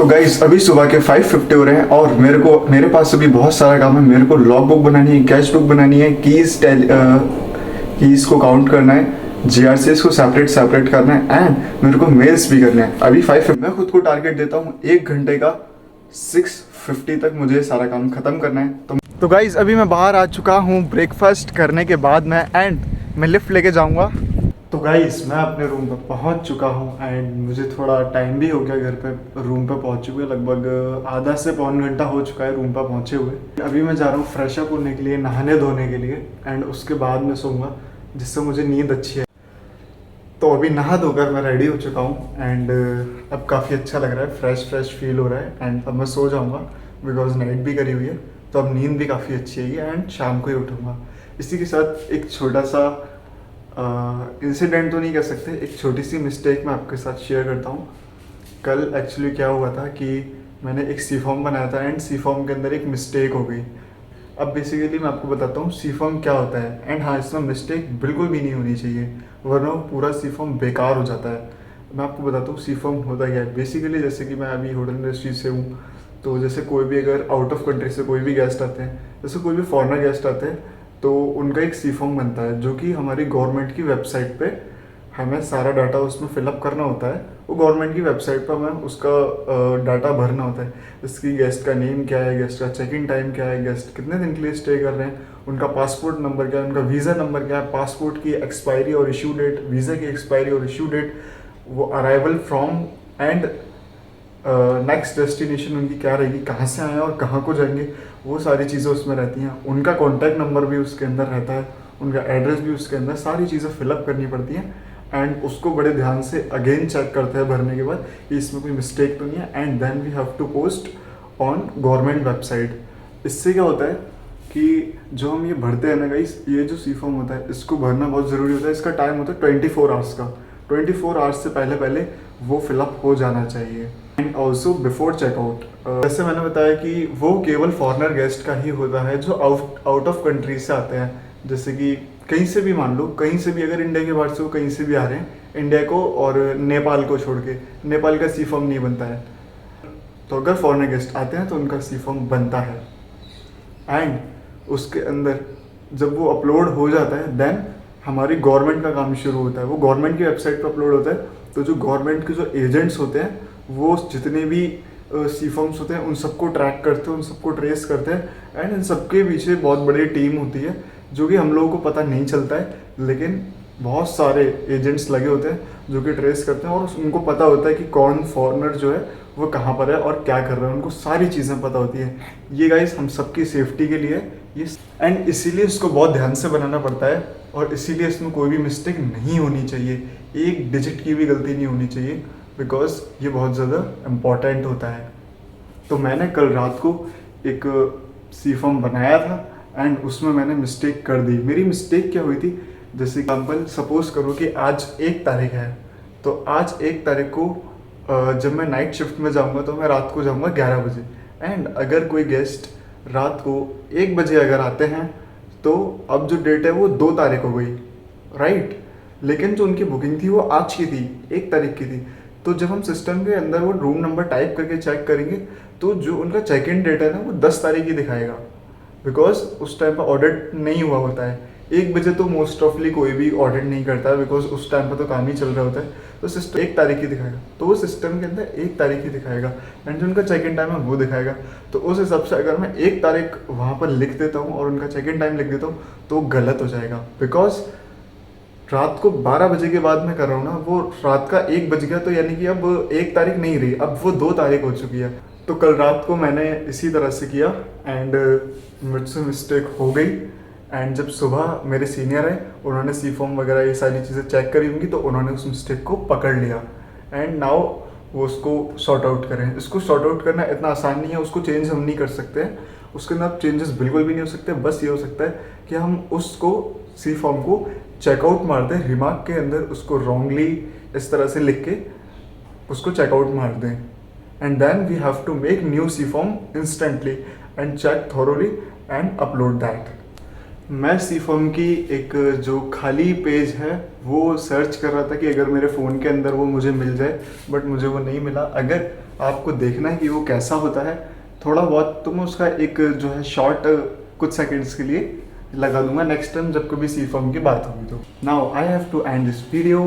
तो गाइस अभी सुबह के 5:50 हो रहे हैं और मेरे पास अभी बहुत सारा काम है। मेरे को लॉग बुक बनानी है, कैश बुक बनानी है, कीज को काउंट करना है, जीआरसीएस को सेपरेट करना है एंड मेरे को मेल्स भी करने हैं। अभी 5:50 मैं खुद को टारगेट देता हूँ 1 घंटे का 6:50 तक मुझे सारा काम खत्म करना है। तो गाइस अभी मैं बाहर आ चुका हूँ ब्रेकफास्ट करने के बाद मैं लिफ्ट लेके जाऊँगा। तो गाइस मैं अपने रूम पे पहुंच चुका हूं एंड मुझे थोड़ा टाइम भी हो गया घर पे रूम पे पहुंचे हुए। लगभग आधा से पौन घंटा हो चुका है रूम पे पहुंचे हुए। अभी मैं जा रहा हूं फ्रेश अप होने के लिए, नहाने धोने के लिए एंड उसके बाद मैं सोऊंगा जिससे मुझे नींद अच्छी है। तो अभी नहा धोकर मैं रेडी हो चुका हूँ एंड अब काफ़ी अच्छा लग रहा है, फ्रेश फील हो रहा है एंड अब मैं सो जाऊँगा बिकॉज नाइट भी करी हुई है। तो अब नींद भी काफ़ी अच्छी आएगी एंड शाम को ही उठूँगा। इसी के साथ एक छोटा सा इंसिडेंट तो नहीं कह सकते, एक छोटी सी मिस्टेक मैं आपके साथ शेयर करता हूँ। कल एक्चुअली क्या हुआ था कि मैंने एक सी फॉर्म बनाया था एंड सी फॉर्म के अंदर एक मिस्टेक हो गई। अब बेसिकली मैं आपको बताता हूँ सी फॉर्म क्या होता है एंड हाँ, इसमें मिस्टेक बिल्कुल भी नहीं होनी चाहिए वरना पूरा सी फॉर्म बेकार हो जाता है। मैं आपको बताता हूँ सी फॉर्म होता क्या है। बेसिकली जैसे कि मैं अभी होटल इंडस्ट्री से हूँ, तो जैसे कोई भी अगर आउट ऑफ कंट्री से कोई भी गेस्ट आते हैं, जैसे कोई भी फॉरेनर गेस्ट आते हैं, तो उनका एक सी फॉर्म बनता है जो कि हमारी गवर्नमेंट की वेबसाइट पे हमें सारा डाटा उसमें फिलअप करना होता है। वो गवर्नमेंट की वेबसाइट पर हमें उसका डाटा भरना होता है। इसकी गेस्ट का नेम क्या है, गेस्ट का चेक इन टाइम क्या है, गेस्ट कितने दिन के लिए स्टे कर रहे हैं, उनका पासपोर्ट नंबर क्या है, उनका वीज़ा नंबर क्या है, पासपोर्ट की एक्सपायरी और इशू डेट, वीज़ा की एक्सपायरी और इशू डेट, वो arrival from and next destination उनकी क्या रहेगी, कहाँ से आए हैं और कहाँ को जाएंगे, वो सारी चीज़ें उसमें रहती हैं। उनका कॉन्टैक्ट नंबर भी उसके अंदर रहता है, उनका एड्रेस भी उसके अंदर, सारी चीज़ें फिलअप करनी पड़ती हैं एंड उसको बड़े ध्यान से अगेन चेक करते हैं भरने के बाद कि इसमें कोई मिस्टेक तो नहीं है and then we have to post on government website. इससे क्या होता है कि जो हम ये भरते हैं ना गाइस, ये जो सी फॉर्म होता है इसको भरना बहुत ज़रूरी होता है। इसका टाइम होता है 24 आवर्स का। 24 आवर्स से पहले वो फिलअप हो जाना चाहिए एंड ऑल्सो बिफोर चेकआउट। जैसे मैंने बताया कि वो केवल फॉरेनर गेस्ट का ही होता है जो आउट ऑफ कंट्री से आते हैं। जैसे कि कहीं से भी, मान लो कहीं से भी अगर इंडिया के बाहर से वो कहीं से भी आ रहे हैं, इंडिया को और नेपाल को छोड़ के, नेपाल का सी फॉर्म नहीं बनता है। तो अगर फॉरेनर गेस्ट आते हैं तो उनका सी फॉर्म बनता है एंड उसके अंदर जब वो अपलोड हो जाता है देन हमारी गवर्नमेंट का काम शुरू होता है। वो गवर्नमेंट की वेबसाइट पर अपलोड होता है। तो जो गवर्नमेंट के जो एजेंट्स होते हैं वो जितने भी सी फॉर्म्स होते हैं उन सबको ट्रैक करते हैं, उन सबको ट्रेस करते हैं एंड इन सबके पीछे बहुत बड़ी टीम होती है जो कि हम लोगों को पता नहीं चलता है, लेकिन बहुत सारे एजेंट्स लगे होते हैं जो कि ट्रेस करते हैं और उनको पता होता है कि कौन फॉरेनर जो है वो कहाँ पर है और क्या कर रहा है। उनको सारी चीज़ें पता होती है। ये गाइस हम सबकी सेफ्टी के लिए ये एंड इसीलिए इसको बहुत ध्यान से बनाना पड़ता है और इसीलिए इसमें कोई भी मिस्टेक नहीं होनी चाहिए, एक डिजिट की भी गलती नहीं होनी चाहिए बिकॉज ये बहुत ज़्यादा इम्पॉर्टेंट होता है। तो मैंने कल रात को एक सी फॉर्म बनाया था एंड उसमें मैंने मिस्टेक कर दी। मेरी मिस्टेक क्या हुई थी, जैसे एग्जाम्पल सपोज करो कि आज 1 तारीख है, तो आज 1 तारीख को जब मैं नाइट शिफ्ट में जाऊंगा तो मैं रात को जाऊंगा 11 बजे एंड अगर कोई गेस्ट रात को 1 बजे अगर आते हैं तो अब जो डेट है वो 2 तारीख हो गई, राइट। लेकिन जो उनकी बुकिंग थी वो आज की थी, 1 तारीख की थी। तो जब हम सिस्टम के अंदर वो रूम नंबर टाइप करके चेक करेंगे तो जो उनका चेक इन डेट है ना वो 10 तारीख ही दिखाएगा बिकॉज उस टाइम पर ऑडिट नहीं हुआ होता है। 1 बजे तो मोस्ट ऑफली कोई भी ऑडिट नहीं करता है बिकॉज उस टाइम पर तो काम ही चल रहा होता है। तो सिस्टम 1 तारीख ही दिखाएगा, तो वो सिस्टम के अंदर 1 तारीख ही दिखाएगा एंड जो उनका चेक इन टाइम है वो दिखाएगा। तो उस हिसाब से अगर मैं 1 तारीख वहाँ पर लिख देता हूँ और उनका चेक इन टाइम लिख देता हूँ तो गलत हो जाएगा बिकॉज रात को 12 बजे के बाद मैं कर रहा हूँ ना, वो रात का 1 बज गया तो यानी कि अब 1 तारीख नहीं रही, अब वो 2 तारीख हो चुकी है। तो कल रात को मैंने इसी तरह से किया एंड मुझसे मिस्टेक हो गई एंड जब सुबह मेरे सीनियर हैं उन्होंने सी फॉर्म वगैरह ये सारी चीज़ें चेक करी होंगी तो उन्होंने उस मिस्टेक को पकड़ लिया एंड नाउ वो उसको सॉर्ट आउट करें। इसको सॉर्ट आउट करना इतना आसान नहीं है, उसको चेंज हम नहीं कर सकते हैं, उसके अंदर चेंजेस बिल्कुल भी नहीं हो सकते। बस ये हो सकता है कि हम उसको सी फॉर्म को चेकआउट मार दें, रिमार्क के अंदर उसको रॉन्गली इस तरह से लिख के उसको चेकआउट मार दें and then we have to make new C form instantly and check thoroughly and upload that. मैं सी फॉर्म की एक जो खाली पेज है वो सर्च कर रहा था कि अगर मेरे फ़ोन के अंदर वो मुझे मिल जाए, बट मुझे वो नहीं मिला। अगर आपको देखना है कि वो कैसा होता है। थोड़ा बहुत तो मैं उसका एक जो है शॉर्ट कुछ सेकंड्स के लिए लगा दूंगा नेक्स्ट टाइम जब कभी सी फॉर्म की बात होगी तो। Now I have to end this video.